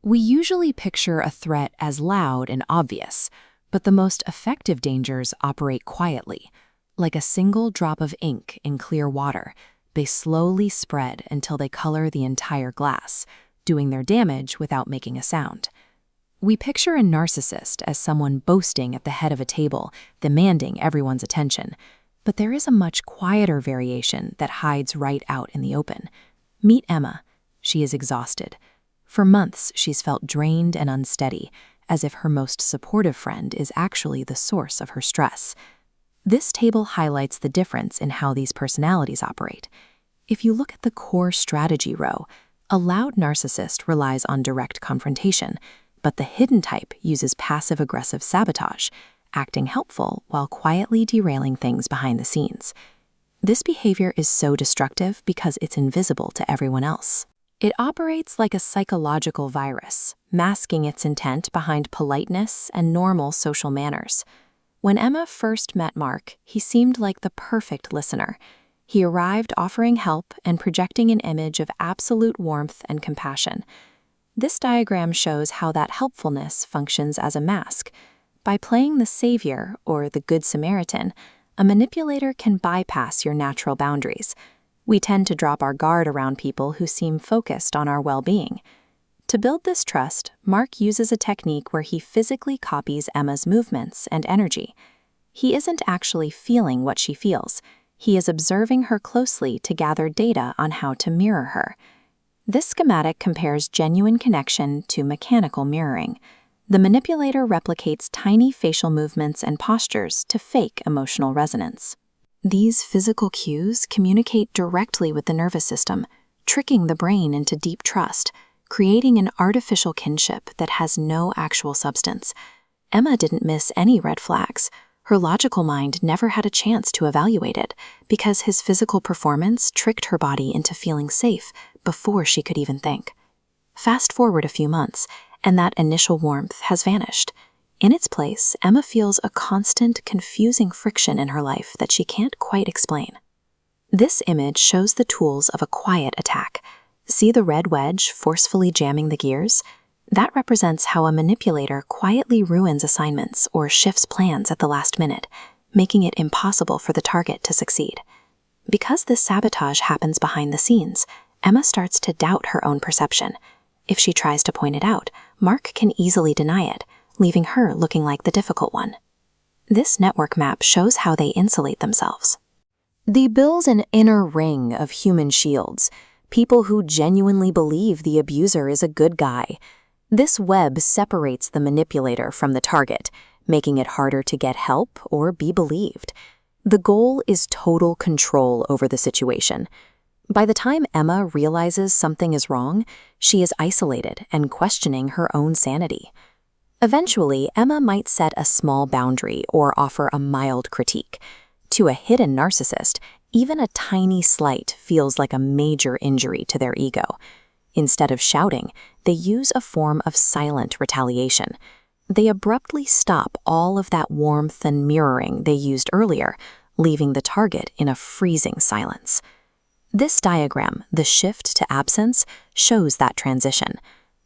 We usually picture a threat as loud and obvious, but the most effective dangers operate quietly. Like a single drop of ink in clear water, they slowly spread until they color the entire glass, doing their damage without making a sound. We picture a narcissist as someone boasting at the head of a table, demanding everyone's attention. But there is a much quieter variation that hides right out in the open. Meet Emma. She is exhausted. For months, she's felt drained and unsteady, as if her most supportive friend is actually the source of her stress. This table highlights the difference in how these personalities operate. If you look at the core strategy row, a loud narcissist relies on direct confrontation, but the hidden type uses passive-aggressive sabotage, acting helpful while quietly derailing things behind the scenes. This behavior is so destructive because it's invisible to everyone else. It operates like a psychological virus, masking its intent behind politeness and normal social manners. When Emma first met Mark, he seemed like the perfect listener. He arrived offering help and projecting an image of absolute warmth and compassion. This diagram shows how that helpfulness functions as a mask. By playing the savior, or the good Samaritan, a manipulator can bypass your natural boundaries. We tend to drop our guard around people who seem focused on our well-being. To build this trust, Mark uses a technique where he physically copies Emma's movements and energy. He isn't actually feeling what she feels. He is observing her closely to gather data on how to mirror her. This schematic compares genuine connection to mechanical mirroring. The manipulator replicates tiny facial movements and postures to fake emotional resonance. These physical cues communicate directly with the nervous system, tricking the brain into deep trust, creating an artificial kinship that has no actual substance. Emma didn't miss any red flags. Her logical mind never had a chance to evaluate it because his physical performance tricked her body into feeling safe before she could even think. Fast forward a few months, and that initial warmth has vanished. In its place, Emma feels a constant, confusing friction in her life that she can't quite explain. This image shows the tools of a quiet attack. See the red wedge forcefully jamming the gears? That represents how a manipulator quietly ruins assignments or shifts plans at the last minute, making it impossible for the target to succeed. Because this sabotage happens behind the scenes, Emma starts to doubt her own perception. If she tries to point it out, Mark can easily deny it, leaving her looking like the difficult one. This network map shows how they insulate themselves. They build an inner ring of human shields, people who genuinely believe the abuser is a good guy. This web separates the manipulator from the target, making it harder to get help or be believed. The goal is total control over the situation. By the time Emma realizes something is wrong, she is isolated and questioning her own sanity. Eventually, Emma might set a small boundary or offer a mild critique. To a hidden narcissist, even a tiny slight feels like a major injury to their ego. Instead of shouting, they use a form of silent retaliation. They abruptly stop all of that warmth and mirroring they used earlier, leaving the target in a freezing silence. This diagram, the shift to absence, shows that transition.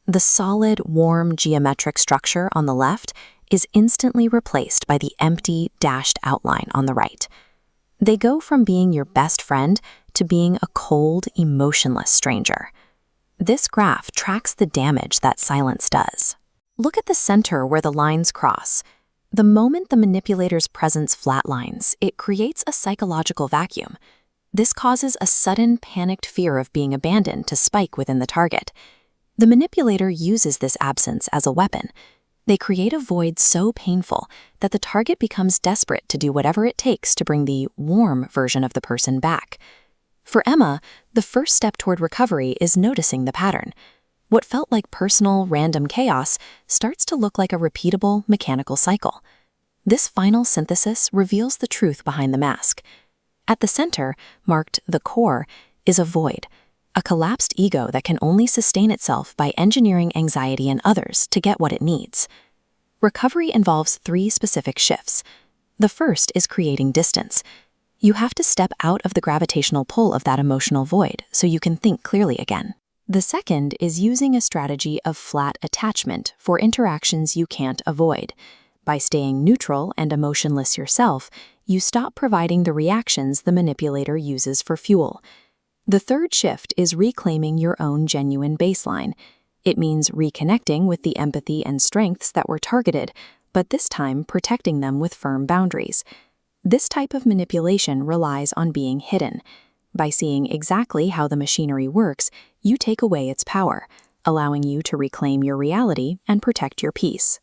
The solid, warm geometric structure on the left is instantly replaced by the empty, dashed outline on the right. They go from being your best friend to being a cold, emotionless stranger. This graph tracks the damage that silence does. Look at the center where the lines cross. The moment the manipulator's presence flatlines, it creates a psychological vacuum. This causes a sudden, panicked fear of being abandoned to spike within the target. The manipulator uses this absence as a weapon. They create a void so painful that the target becomes desperate to do whatever it takes to bring the warm version of the person back. For Emma, the first step toward recovery is noticing the pattern. What felt like personal, random chaos starts to look like a repeatable, mechanical cycle. This final synthesis reveals the truth behind the mask. At the center, marked the core, is a void, a collapsed ego that can only sustain itself by engineering anxiety in others to get what it needs. Recovery involves 3 specific shifts. The first is creating distance. You have to step out of the gravitational pull of that emotional void so you can think clearly again. The second is using a strategy of flat attachment for interactions you can't avoid. By staying neutral and emotionless yourself, you stop providing the reactions the manipulator uses for fuel. The third shift is reclaiming your own genuine baseline. It means reconnecting with the empathy and strengths that were targeted, but this time protecting them with firm boundaries. This type of manipulation relies on being hidden. By seeing exactly how the machinery works, you take away its power, allowing you to reclaim your reality and protect your peace.